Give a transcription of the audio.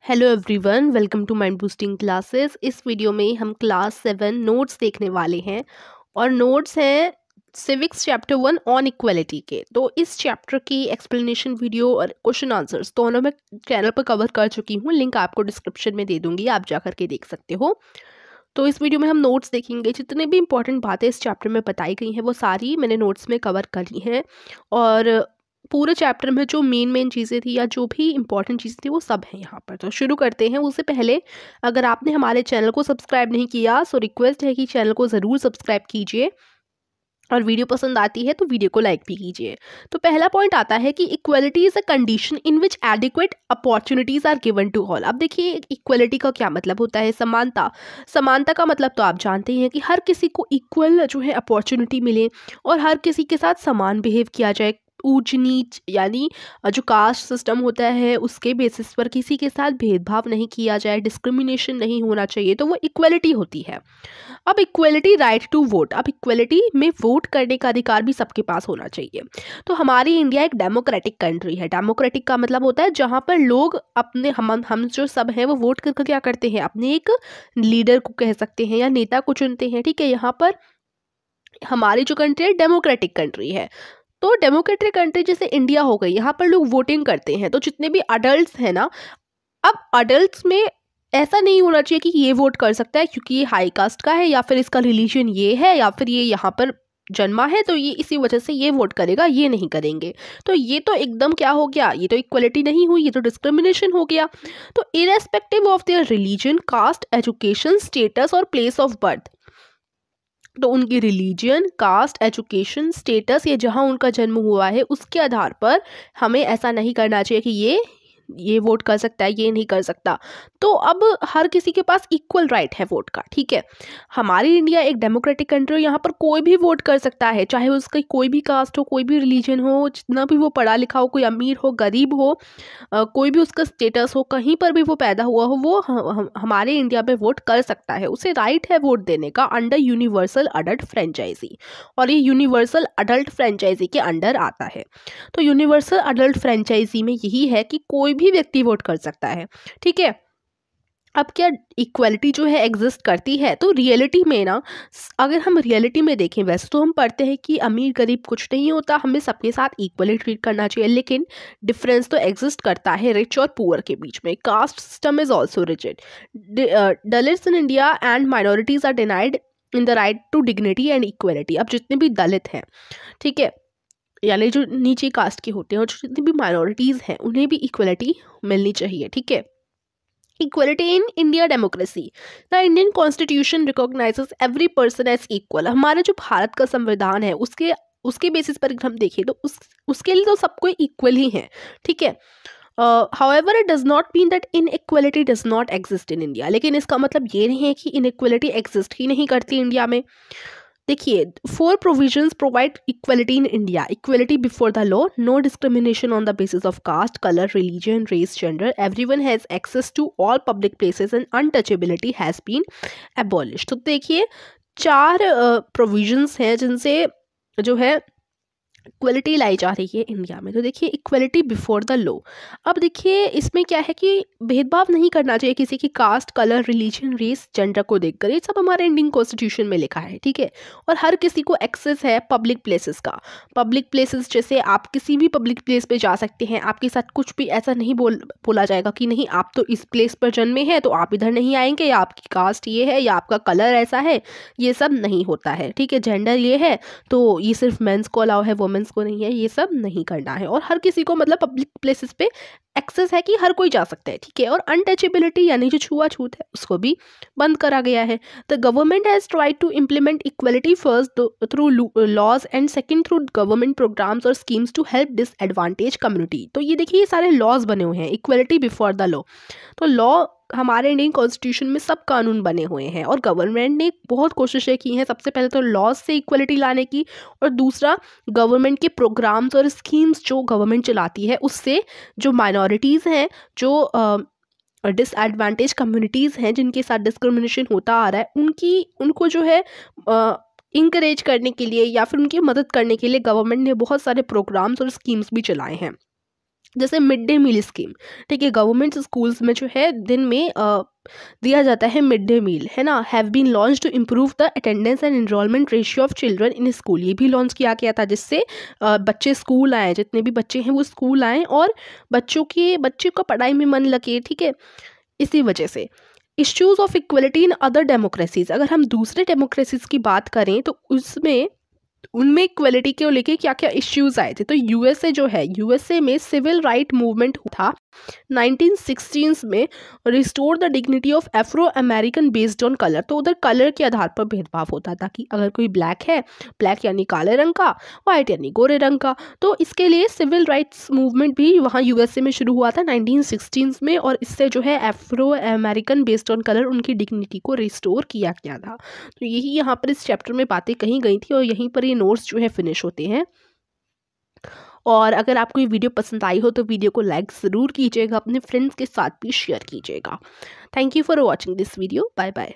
Hello everyone, welcome to mind boosting classes. इस वीडियो में हम क्लास 7 नोट्स देखने वाले हैं और नोट्स हैं सिविक्स चैप्टर 1 ऑन इक्वलिटी के। तो इस चैप्टर की एक्सप्लेनेशन वीडियो और क्वेश्चन आंसर्स दोनों मैं चैनल पर कवर कर चुकी हूँ। लिंक आपको डिस्क्रिप्शन में दे दूंगी, आप जा करके देख सकते हो। तो इस वीडियो में हम नोट्स देखेंगे। जितने भी इंपॉर्टेंट बातें इस चैप्टर में बताई गई हैं वो सारी मैंने नोट्स में कवर कर ली हैं और पूरे चैप्टर में जो मेन चीज़ें थी या जो भी इंपॉर्टेंट चीज़ें थी वो सब है यहाँ पर। तो शुरू करते हैं। उससे पहले अगर आपने हमारे चैनल को सब्सक्राइब नहीं किया सो रिक्वेस्ट है कि चैनल को ज़रूर सब्सक्राइब कीजिए और वीडियो पसंद आती है तो वीडियो को लाइक भी कीजिए। तो पहला पॉइंट आता है कि equality is a condition in which adequate opportunities are given to all. अब देखिए इक्वलिटी का क्या मतलब होता है। समानता। समानता का मतलब तो आप जानते हैं कि हर किसी को इक्वल जो है अपॉर्चुनिटी मिले और हर किसी के साथ समान बिहेव किया जाए। ऊंच नीच यानी जो कास्ट सिस्टम होता है उसके बेसिस पर किसी के साथ भेदभाव नहीं किया जाए, डिस्क्रिमिनेशन नहीं होना चाहिए, तो वो इक्वलिटी होती है। अब इक्वलिटी राइट टू वोट। अब इक्वलिटी में वोट करने का अधिकार भी सबके पास होना चाहिए। तो हमारी इंडिया एक डेमोक्रेटिक कंट्री है। डेमोक्रेटिक का मतलब होता है जहाँ पर लोग अपने हम जो सब हैं वो वोट करके क्या करते हैं, अपने एक लीडर को कह सकते हैं या नेता को चुनते हैं। ठीक है, यहाँ पर हमारी जो कंट्री है डेमोक्रेटिक कंट्री है। तो डेमोक्रेटिक कंट्री जैसे इंडिया हो गई, यहाँ पर लोग वोटिंग करते हैं। तो जितने भी अडल्ट हैं ना, अब अडल्ट्स में ऐसा नहीं होना चाहिए कि ये वोट कर सकता है क्योंकि ये हाई कास्ट का है या फिर इसका रिलीजन ये है या फिर ये यहाँ पर जन्मा है तो ये इसी वजह से ये वोट करेगा, ये नहीं करेंगे। तो ये तो एकदम क्या हो गया, ये तो इक्वलिटी नहीं हुई, ये तो डिस्क्रिमिनेशन हो गया। तो irrespective of their religion, caste, education, status और प्लेस ऑफ बर्थ, तो उनकी रिलीजन, कास्ट, एजुकेशन, स्टेटस, ये जहाँ उनका जन्म हुआ है उसके आधार पर हमें ऐसा नहीं करना चाहिए कि ये वोट कर सकता है, ये नहीं कर सकता। तो अब हर किसी के पास इक्वल राइट है वोट का। ठीक है, हमारी इंडिया एक डेमोक्रेटिक कंट्री है, यहाँ पर कोई भी वोट कर सकता है, चाहे उसका कोई भी कास्ट हो, कोई भी रिलीजन हो, जितना भी वो पढ़ा लिखा हो, कोई अमीर हो, गरीब हो, कोई भी उसका स्टेटस हो, कहीं पर भी वो पैदा हुआ हो, वो हमारे इंडिया में वोट कर सकता है। उसे राइट है वोट देने का अंडर यूनिवर्सल अडल्ट फ्रेंचाइजी, और ये यूनिवर्सल अडल्ट फ्रेंचाइजी के अंडर आता है। तो यूनिवर्सल अडल्ट फ्रेंचाइजी में यही है कि कोई भी व्यक्ति वोट कर सकता है। ठीक है, अब क्या इक्वलिटी जो है एग्जिस्ट करती है? तो रियलिटी में ना, अगर हम रियलिटी में देखें, वैसे तो हम पढ़ते हैं कि अमीर गरीब कुछ नहीं होता, हमें सबके साथ इक्वली ट्रीट करना चाहिए, लेकिन डिफरेंस तो एग्जिस्ट करता है रिच और पुअर के बीच में। Caste system is also rigid. Dalits in India and minorities are denied in the right to dignity and equality. अब जितने भी दलित हैं, ठीक है, यानी जो नीचे कास्ट के होते हैं, और जितनी भी माइनॉरिटीज़ हैं उन्हें भी इक्वलिटी मिलनी चाहिए। ठीक है, equality in India democracy. The Indian constitution recognises every person as equal. हमारा जो भारत का संविधान है उसके बेसिस पर हम देखें तो उसके लिए तो सबको इक्वल ही है। ठीक है, however it does not mean that inequality does not exist in India. लेकिन इसका मतलब ये नहीं है कि इनइक्वलिटी एग्जिस्ट ही नहीं करती इंडिया में। देखिए, 4 provisions provide equality in India. Equality before the law, no discrimination on the basis of caste, colour, religion, race, gender, everyone has access to all public places and untouchability has been abolished. तो देखिए 4 provisions हैं जिनसे जो है equality लाई जा रही है India में। तो देखिए इक्वलिटी बिफोर द लॉ। अब देखिए इसमें क्या है कि भेदभाव नहीं करना चाहिए किसी की caste, colour, religion, race, gender को देखकर। ये सब हमारे इंडियन कॉन्स्टिट्यूशन में लिखा है। ठीक है, और हर किसी को एक्सेस है पब्लिक प्लेसेस का। पब्लिक प्लेसेस जैसे आप किसी भी पब्लिक प्लेस पे जा सकते हैं, आपके साथ कुछ भी ऐसा नहीं बोला जाएगा कि नहीं आप तो इस प्लेस पर जन्मे हैं तो आप इधर नहीं आएंगे, या आपकी कास्ट ये है या आपका कलर ऐसा है, ये सब नहीं होता है। ठीक है, जेंडर ये है तो ये सिर्फ मेंस को अलाउ है, वुमेन्स को नहीं है, ये सब नहीं करना है। और हर किसी को मतलब पब्लिक प्लेसेस पे एक्सेस है कि हर कोई जा सकता है। ठीक है, और अनटचेबिलिटी यानी जो छुआछूत है उसको भी बंद करा गया है। The government has tried to implement equality first through laws and second through government programmes और schemes to help disadvantage community. तो ये देखिए ये सारे लॉज बने हुए हैं, इक्वलिटी बिफोर द लॉ। तो लॉ हमारे इंडियन कॉन्स्टिट्यूशन में सब कानून बने हुए हैं और गवर्नमेंट ने बहुत कोशिशें की हैं। सबसे पहले तो लॉज से इक्वलिटी लाने की, और दूसरा गवर्नमेंट के प्रोग्राम्स और स्कीम्स जो गवर्नमेंट चलाती है उससे जो माइनॉरिटीज़ हैं, जो डिसएडवांटेज कम्युनिटीज़ हैं जिनके साथ डिस्क्रिमिनेशन होता आ रहा है, उनको जो है इंकरेज करने के लिए या फिर उनकी मदद करने के लिए गवर्नमेंट ने बहुत सारे प्रोग्राम्स और स्कीम्स भी चलाए हैं। जैसे मिड डे मील स्कीम, ठीक है, गवर्नमेंट स्कूल्स में जो है दिन में दिया जाता है मिड डे मील, है ना। Have been launch to improve the attendance and enrolment ratio of children in school, ये भी लॉन्च किया गया था जिससे बच्चे स्कूल आए, जितने भी बच्चे हैं वो स्कूल आएँ और बच्चे को पढ़ाई में मन लगे, ठीक है, इसी वजह से। Issues of equality in other democracies, अगर हम दूसरे डेमोक्रेसीज की बात करें तो उनमें इक्वलिटी को लेके क्या क्या इश्यूज आए थे। तो यूएसए जो है, यूएसए में सिविल राइट मूवमेंट था 1916 में, restore the dignity of Afro American based on colour, तो उधर कलर के आधार पर भेदभाव होता था कि अगर कोई ब्लैक है, ब्लैक यानी काले रंग का, वाइट यानी गोरे रंग का, तो इसके लिए सिविल राइट्स मूवमेंट भी वहाँ यूएसए में शुरू हुआ था 1916 में, और इससे जो है Afro American based on colour उनकी डिग्निटी को रिस्टोर किया गया था। तो यही यहाँ पर इस चैप्टर में बातें कही गई थी और यहीं पर ये नोट्स जो है फिनिश होते हैं। और अगर आपको ये वीडियो पसंद आई हो तो वीडियो को लाइक ज़रूर कीजिएगा, अपने फ्रेंड्स के साथ भी शेयर कीजिएगा। Thank you for watching this video. Bye bye.